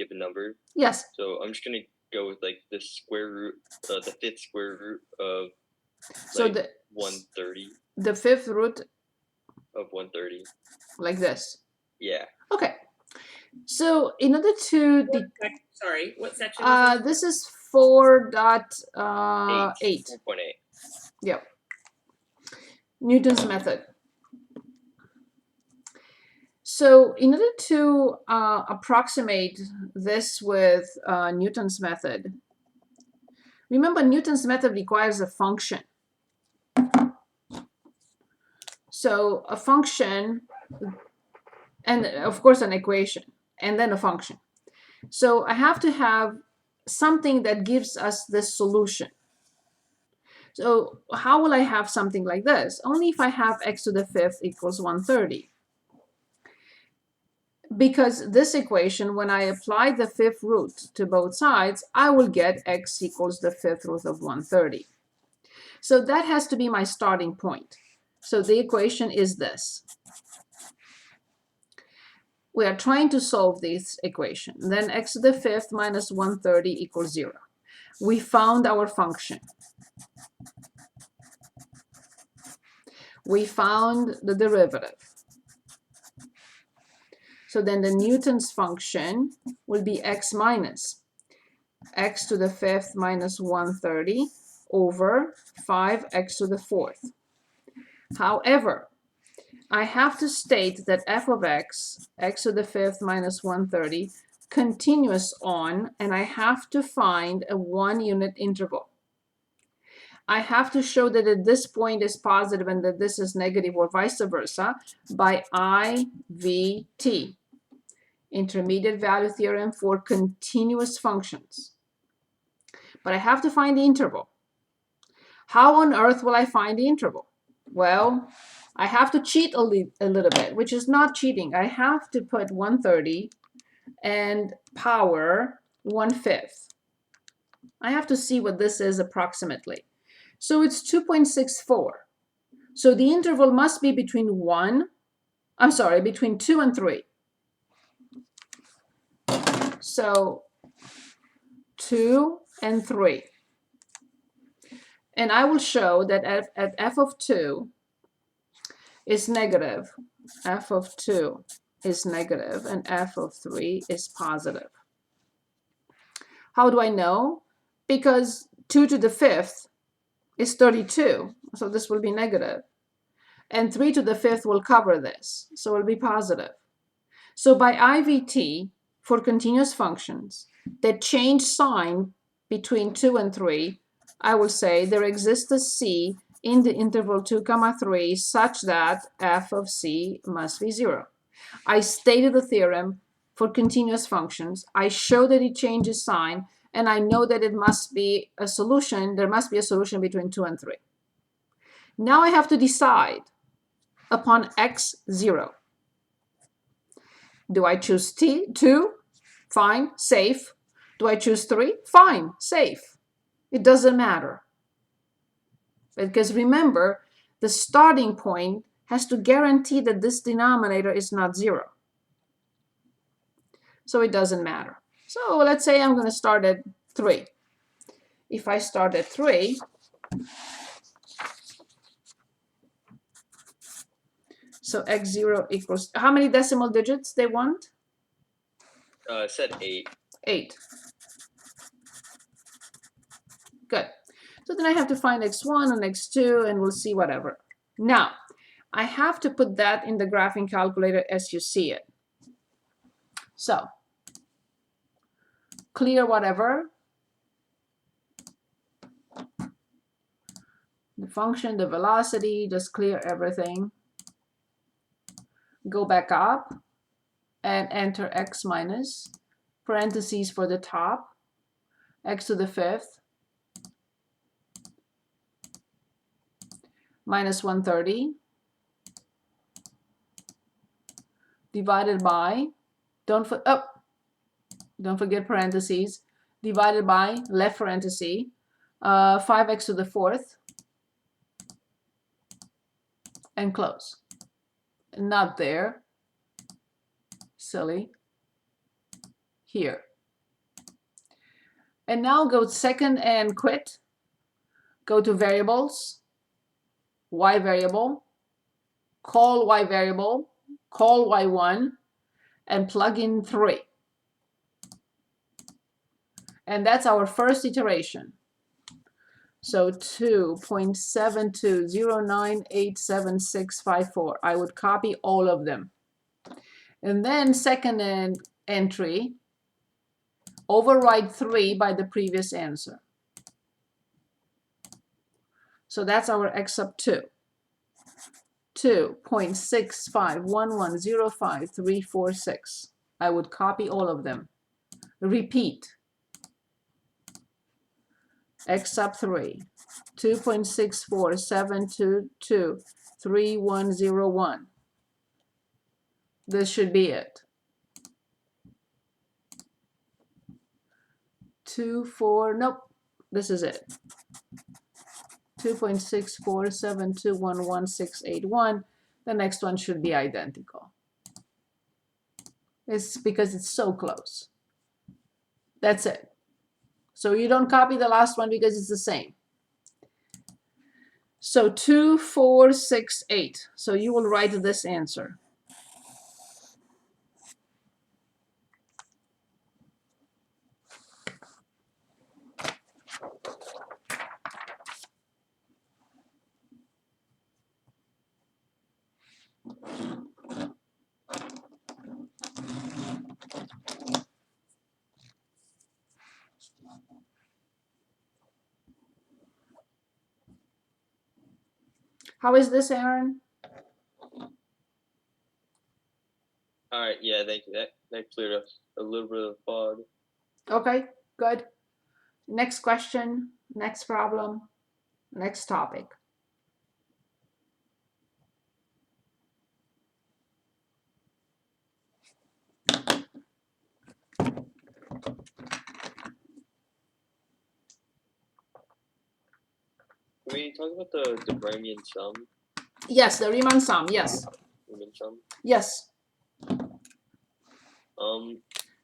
given number? Yes. So I'm just gonna go with like the square root, the fifth square root of So like 130. the fifth root Of 130. like this. Yeah. Okay. So in order to sorry, what section is this is 4.8. 4.8. Yep. Newton's method. So in order to approximate this with Newton's method, remember Newton's method requires a function. So a function, and of course an equation, and then a function. So I have to have something that gives us this solution. So how will I have something like this? Only if I have x to the fifth equals 130. Because this equation, when I apply the fifth root to both sides, I will get x equals the fifth root of 130. So that has to be my starting point. So the equation is this. We are trying to solve this equation. Then x to the fifth minus 130 equals 0. We found our function. We found the derivative. So then the Newton's function will be x minus x to the fifth minus 130 over 5x to the fourth. However, I have to state that f of x, x to the fifth minus 130, continues on, and I have to find a 1-unit interval. I have to show that at this point is positive and that this is negative, or vice versa, by IVT, intermediate value theorem for continuous functions. But I have to find the interval. How on earth will I find the interval? Well, I have to cheat a little bit, which is not cheating. I have to put 130 and power 1/5. I have to see what this is approximately. So it's 2.64. So the interval must be between between 2 and 3. So 2 and 3. And I will show that at f of 2 is negative, f of 2 is negative, and f of 3 is positive. How do I know? Because 2 to the fifth is 32, so this will be negative. And 3 to the fifth will cover this, so it will be positive. So by IVT, for continuous functions that change sign between 2 and 3, I will say there exists a C in the interval 2, 3 such that f of C must be 0. I stated the theorem for continuous functions. I show that it changes sign, and I know that it must be a solution. There must be a solution between 2 and 3. Now I have to decide upon x0. Do I choose 2? Fine, safe. Do I choose 3? Fine, safe. It doesn't matter. Because remember, the starting point has to guarantee that this denominator is not 0. So it doesn't matter. So let's say I'm going to start at 3. If I start at 3, so x0 equals, how many decimal digits they want? It said 8. 8. Good. So then I have to find x1 and x2, and we'll see whatever. Now, I have to put that in the graphing calculator as you see it. So, clear whatever. The function, the velocity, just clear everything. Go back up and enter x minus, parentheses for the top, x to the fifth, minus 130, divided by, don't forget parentheses, divided by, left parenthesis, 5x to the fourth, and close. Not there, silly, here. And now go second and quit. Go to variables, y variable, call y variable, call y1, and plug in 3. And that's our first iteration. So 2.720987654. I would copy all of them. And then second entry, override 3 by the previous answer. So that's our x sub 2. 2.651105346. I would copy all of them. Repeat. X sub 3. 2.647223101. This should be it. 24, nope, this is it. 2.647211681. The next one should be identical. It's because it's so close. That's it. So you don't copy the last one because it's the same. So 2468. So you will write this answer. How is this, Aaron? All right, yeah, thank you. That cleared up a little bit of fog. Okay, good. Next question, next problem, next topic. Can we talk about the Riemann sum? Yes, the Riemann sum, yes. Riemann sum? Yes.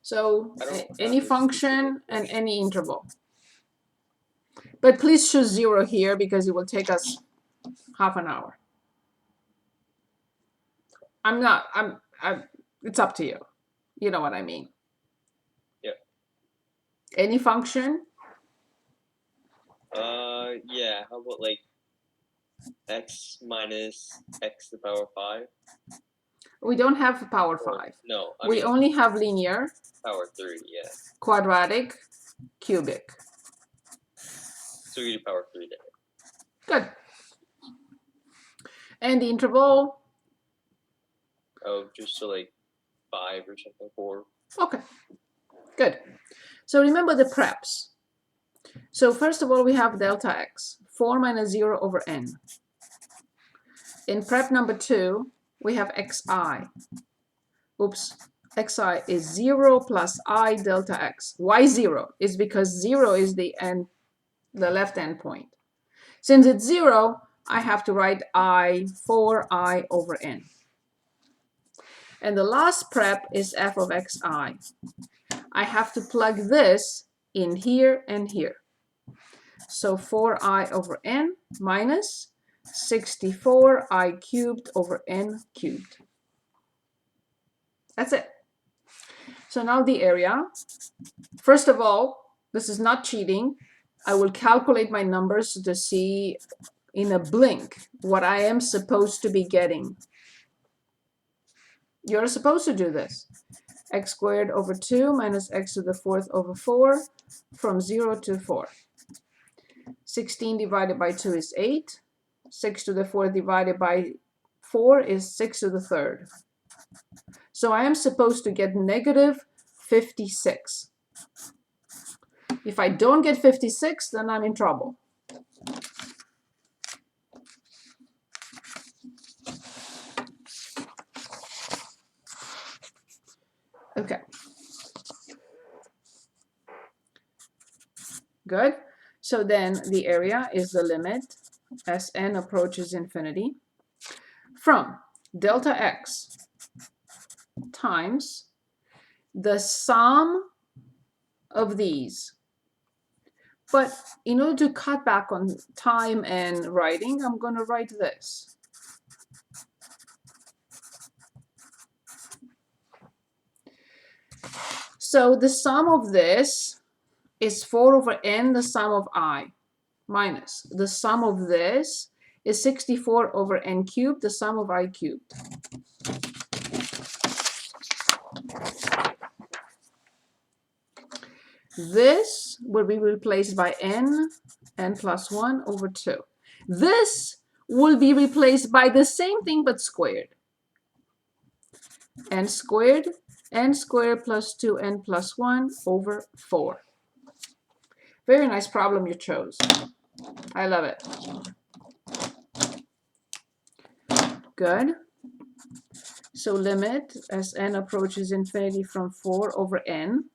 So any function and any interval. But please choose 0 here because it will take us half an hour. It's up to you. You know what I mean. Yeah. Any function? Yeah, how about like x minus x to the power 5? We don't have power 5. No, we only have linear. Power 3, yeah. Quadratic, cubic. So we do power 3 there. Good. And the interval? Oh, just so like 5 or something, 4. Okay, good. So remember the preps. So first of all, we have delta x, 4 minus 0 over n. In prep number 2, we have xi. Oops, xi is 0 plus I delta x. Why 0? It's because 0 is the left end point. Since it's 0, I have to write I 4I over n. And the last prep is f of xi. I have to plug this in here and here. So 4I over n minus 64I cubed over n cubed. That's it. So now the area. First of all, this is not cheating. I will calculate my numbers to see in a blink what I am supposed to be getting. You're supposed to do this. X squared over 2 minus x to the 4th over 4 from 0 to 4. 16 divided by 2 is 8. 6 to the 4th divided by 4 is 6 to the 3rd. So I am supposed to get negative 56. If I don't get 56, then I'm in trouble. Okay. Good. So then the area is the limit as n approaches infinity from delta x times the sum of these But in order to cut back on time and writing, I'm going to write this. So the sum of this is 4 over n, the sum of I, minus the sum of this is 64 over n cubed, the sum of I cubed. This will be replaced by n plus 1 over 2. This will be replaced by the same thing but squared. N squared plus 2n plus 1 over 4. Very nice problem you chose. I love it. Good. So limit as n approaches infinity from 4 over n.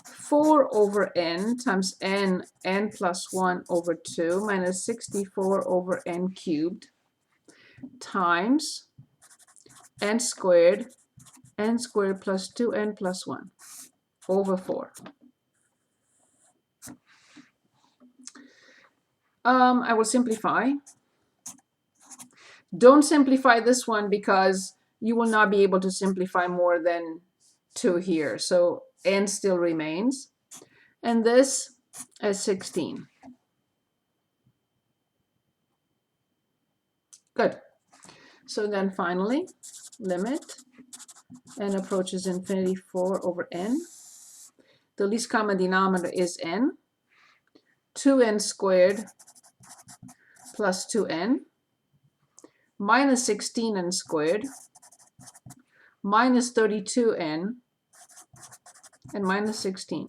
4 over n times n plus 1 over 2 minus 64 over n cubed times n squared plus 2n plus 1 over 4. I will simplify. Don't simplify this one because you will not be able to simplify more than 2 here. So n still remains. And this is 16. Good. So then finally, limit n approaches infinity 4 over n. The least common denominator is n. 2n squared plus 2n minus 16n squared minus 32n and minus 16.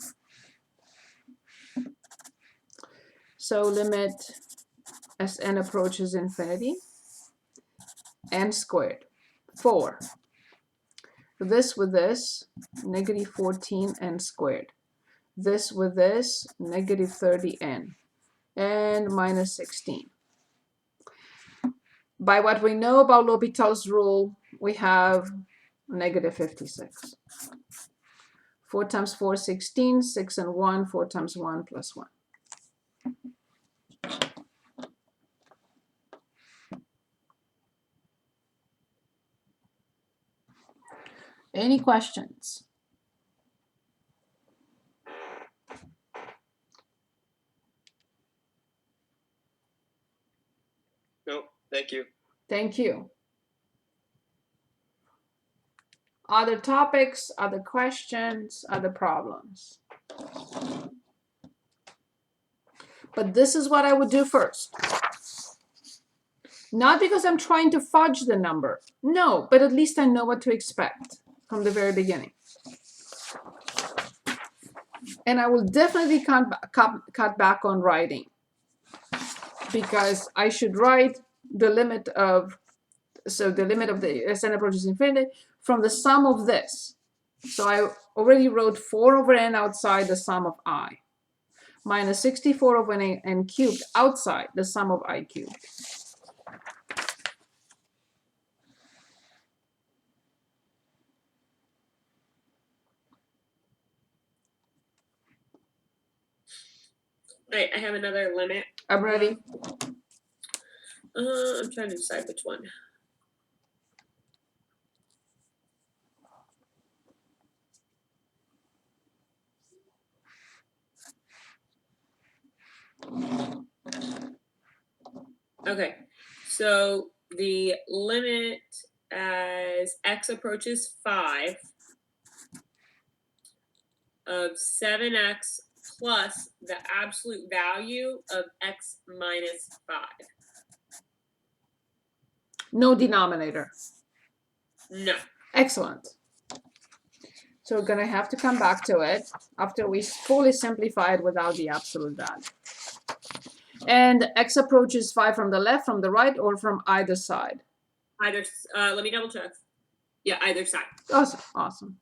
So limit as n approaches infinity, n squared, 4. This with this, negative 14n squared. This with this, negative 30n, and minus 16. By what we know about L'Hopital's rule, we have negative 56. 4 times 4, 16, 6 and 1, 4 times 1 plus 1. Any questions? No, thank you. Thank you. Other topics, other questions, other problems? But this is what I would do first. Not because I'm trying to fudge the number. No, but at least I know what to expect from the very beginning. And I will definitely cut back on writing, because I should write the limit of, so the limit of the as n approaches infinity from the sum of this. So I already wrote 4 over n outside the sum of I, minus 64 over n cubed outside the sum of I cubed. All right, I have another limit. I'm ready. I'm trying to decide which one. Okay, so the limit as x approaches 5 of 7x plus the absolute value of x minus 5. No denominator. No. Excellent. So we're going to have to come back to it after we fully simplify it without the absolute value. And x approaches 5 from the left, from the right, or from either side? Either, let me double check. Yeah, either side. Awesome, awesome.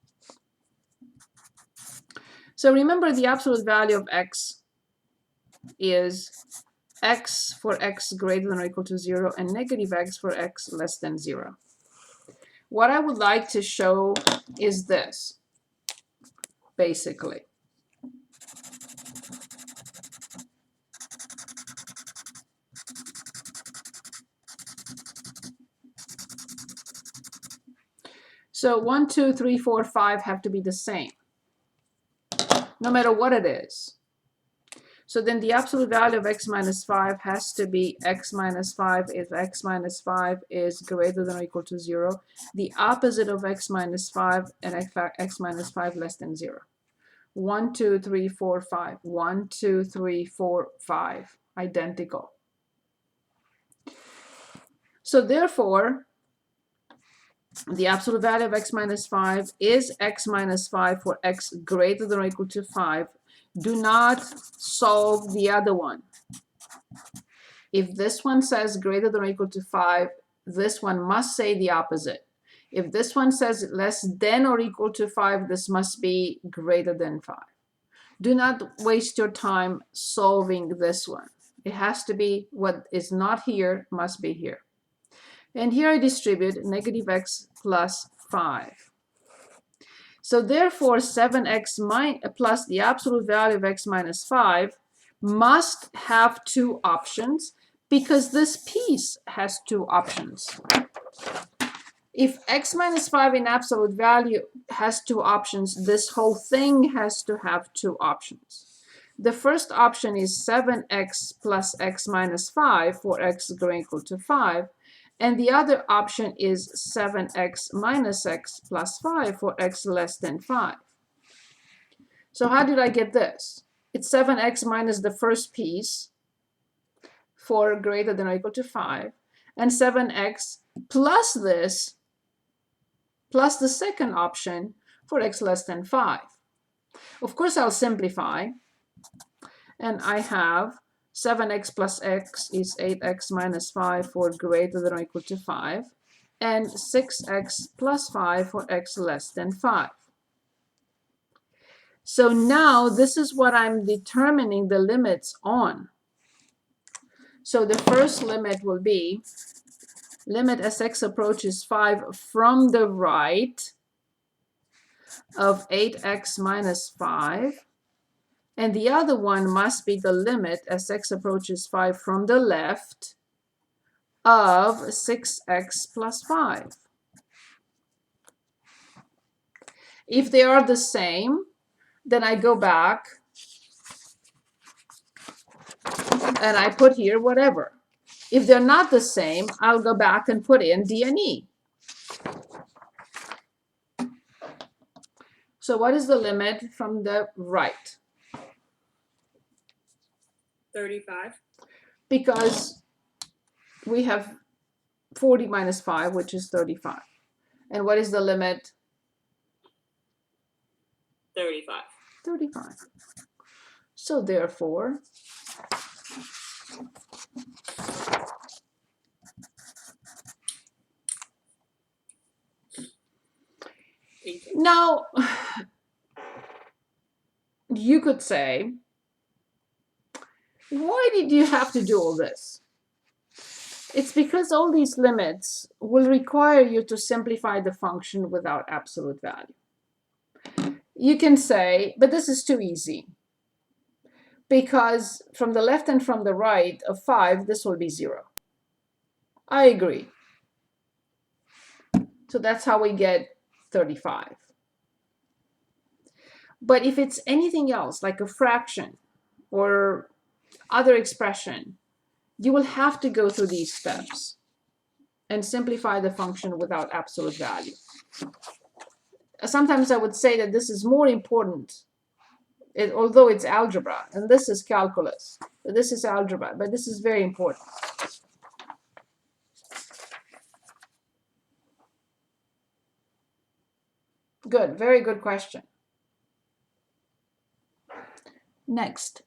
So remember, the absolute value of x is x for x greater than or equal to 0 and negative x for x less than 0. What I would like to show is this, basically. So 1, 2, 3, 4, 5 have to be the same, no matter what it is. So then the absolute value of x minus 5 has to be x minus 5 if x minus 5 is greater than or equal to 0. The opposite of x minus 5 and x minus 5 less than 0. 1, 2, 3, 4, 5. 1, 2, 3, 4, 5. Identical. So therefore, the absolute value of x minus 5 is x minus 5 for x greater than or equal to 5. Do not solve the other one. If this one says greater than or equal to 5, this one must say the opposite. If this one says less than or equal to 5, this must be greater than 5. Do not waste your time solving this one. It has to be what is not here must be here. And here I distribute negative x plus 5. So therefore, 7x plus the absolute value of x minus 5 must have two options because this piece has two options. If x minus 5 in absolute value has two options, this whole thing has to have two options. The first option is 7x plus x minus 5 for x greater than or equal to 5. And the other option is 7x minus x plus 5 for x less than 5. So how did I get this? It's 7x minus the first piece for greater than or equal to 5, and 7x plus this, plus the second option for x less than 5. Of course, I'll simplify, and I have 7x plus x is 8x minus 5 for greater than or equal to 5, and 6x plus 5 for x less than 5. So now this is what I'm determining the limits on. So the first limit will be limit as x approaches 5 from the right of 8x minus 5. And the other one must be the limit as x approaches 5 from the left of 6x plus 5. If they are the same, then I go back and I put here whatever. If they're not the same, I'll go back and put in D and E. So what is the limit from the right? 35. Because we have 40 minus 5, which is 35. And what is the limit? 35. 35. So therefore, now you could say, why did you have to do all this? It's because all these limits will require you to simplify the function without absolute value. You can say, but this is too easy. Because from the left and from the right of 5, this will be 0. I agree. So that's how we get 35. But if it's anything else, like a fraction or other expression, you will have to go through these steps and simplify the function without absolute value. Sometimes I would say that this is more important, although it's algebra, and this is calculus. This is algebra, but this is very important. Good, very good question. Next.